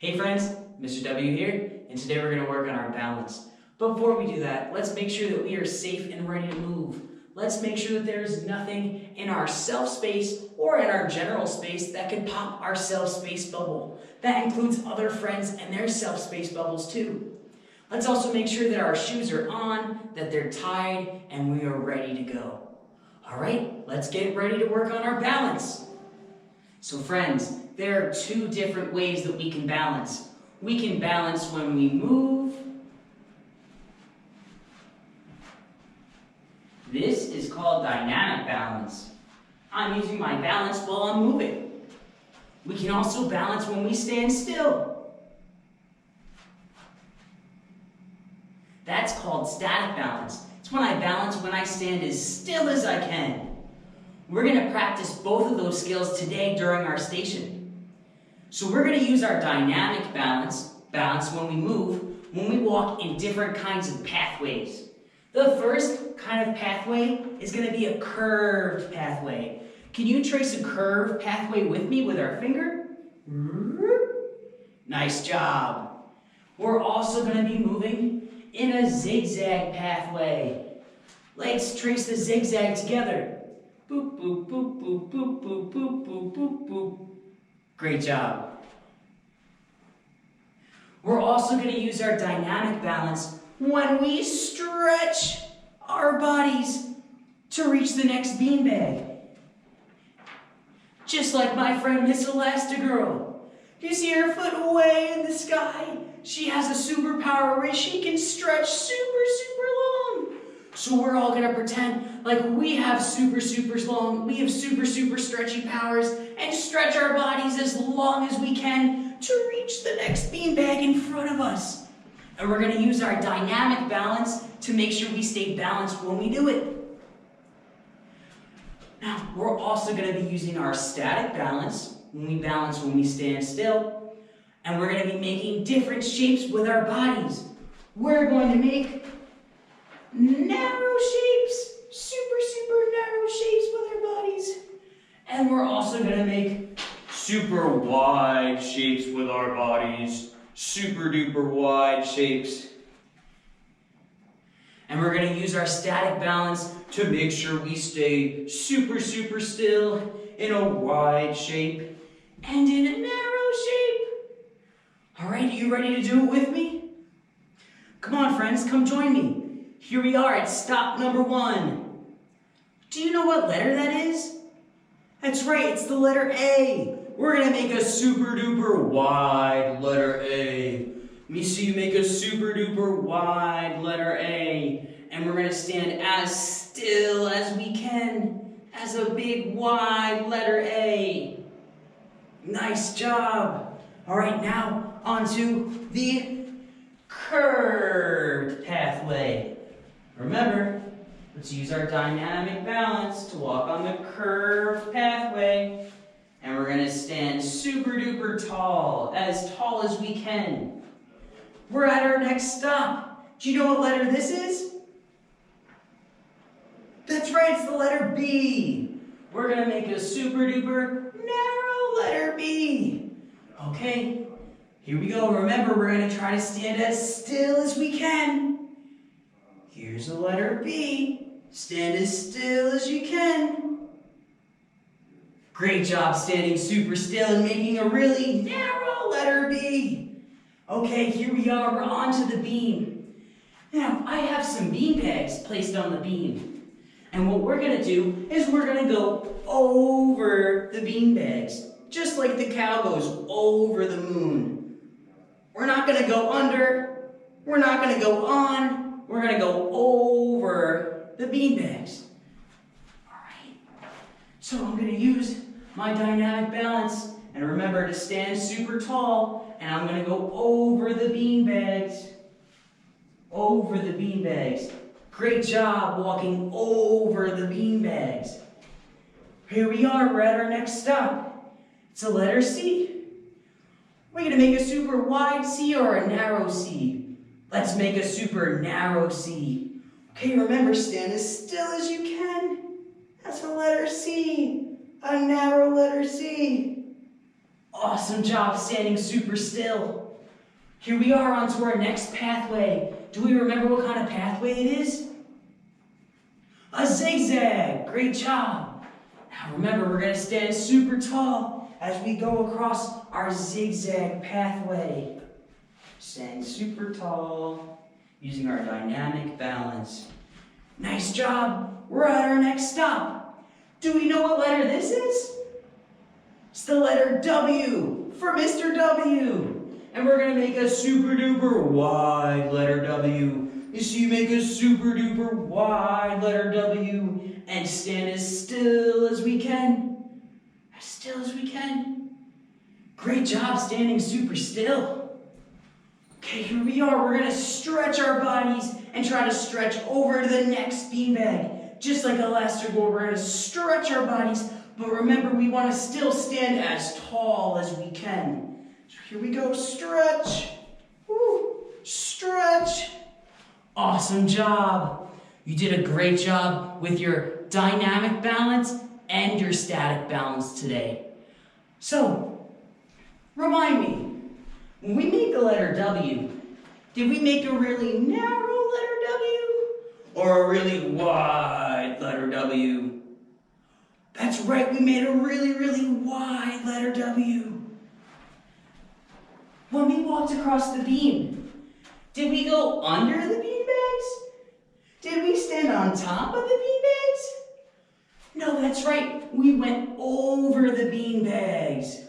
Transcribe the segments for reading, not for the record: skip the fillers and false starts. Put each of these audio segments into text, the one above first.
Hey friends, Mr. W here, and today we're going to work on our balance. But before we do that, let's make sure that we are safe and ready to move. Let's make sure that there is nothing in our self-space or in our general space that could pop our self-space bubble. That includes other friends and their self-space bubbles too. Let's also make sure that our shoes are on, that they're tied, and we are ready to go. Alright, let's get ready to work on our balance. So friends, there are two different ways that we can balance. We can balance when we move. This is called dynamic balance. I'm using my balance while I'm moving. We can also balance when we stand still. That's called static balance. It's when I balance when I stand as still as I can. We're going to practice both of those skills today during our station. So we're going to use our dynamic balance when we move, when we walk in different kinds of pathways. The first kind of pathway is going to be a curved pathway. Can you trace a curved pathway with me with our finger? Nice job. We're also going to be moving in a zigzag pathway. Let's trace the zigzag together. Boop, boop, boop, boop, boop, boop, boop, boop, boop, boop. Great job. We're also going to use our dynamic balance when we stretch our bodies to reach the next beanbag. Just like my friend Miss Elastigirl. You see her foot way in the sky? She has a superpower where she can stretch super long. So we're all going to pretend like we have super stretchy powers and stretch our bodies as long as we can to reach the next beanbag in front of us. And we're going to use our dynamic balance to make sure we stay balanced when we do it. Now, we're also going to be using our static balance when we stand still. And we're going to be making different shapes with our bodies. We're going to make narrow shapes, super narrow shapes with our bodies. And we're also going to make super wide shapes with our bodies, super duper wide shapes. And we're going to use our static balance to make sure we stay super still in a wide shape and in a narrow shape. All right, are you ready to do it with me? Come on, friends, come join me. Here we are at stop number 1. Do you know what letter that is? That's right, it's the letter A. We're going to make a super duper wide letter A. Let me see you make a super duper wide letter A. And we're going to stand as still as we can as a big wide letter A. Nice job. All right, now onto the curved pathway. Remember, let's use our dynamic balance to walk on the curved pathway. And we're going to stand super duper tall as we can. We're at our next stop. Do you know what letter this is? That's right, it's the letter B. We're going to make a super duper narrow letter B. Okay, here we go. Remember, we're going to try to stand as still as we can. Here's the letter B. Stand as still as you can. Great job standing super still and making a really narrow letter B. Okay, here we are. We're onto the beam. Now, I have some bean bags placed on the beam. And what we're going to do is we're going to go over the bean bags, just like the cow goes over the moon. We're not going to go under. We're not going to go on. We're going to go over the bean bags. All right. So I'm going to use my dynamic balance. And remember to stand super tall. And I'm going to go over the bean bags. Over the bean bags. Great job walking over the bean bags. Here we are. We're at our next stop. It's a letter C. We're going to make a super wide C or a narrow C. Let's make a super narrow C. Okay, remember, stand as still as you can. That's a letter C, a narrow letter C. Awesome job standing super still. Here we are onto our next pathway. Do we remember what kind of pathway it is? A zigzag. Great job. Now remember, we're going to stand super tall as we go across our zigzag pathway. Stand super tall using our dynamic balance. Nice job. We're at our next stop. Do we know what letter this is? It's the letter W for Mr. W. And we're going to make a super duper wide letter W. You see, make a super duper wide letter W and stand as still as we can. As still as we can. Great job standing super still. Okay, here we are. We're going to stretch our bodies and try to stretch over to the next beanbag. Just like Elastigirl, we're going to stretch our bodies. But remember, we want to still stand as tall as we can. So here we go. Stretch. Woo. Stretch. Awesome job. You did a great job with your dynamic balance and your static balance today. So, remind me, when we made the letter W, did we make a really narrow letter W or a really wide letter W? That's right, we made a really, really wide letter W. When we walked across the beam, did we go under the beanbags? Did we stand on top of the beanbags? No, that's right, we went over the beanbags.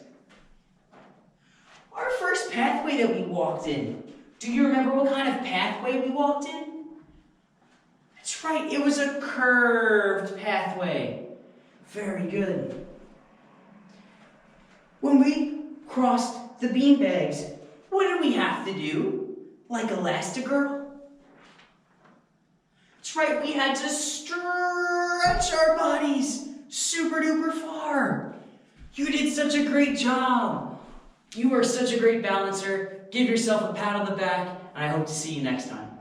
Our first pathway that we walked in, do you remember what kind of pathway we walked in? That's right, it was a curved pathway. Very good. When we crossed the beanbags, what did we have to do? Like Elastigirl? That's right, we had to stretch our bodies super duper far. You did such a great job. You are such a great balancer. Give yourself a pat on the back, and I hope to see you next time.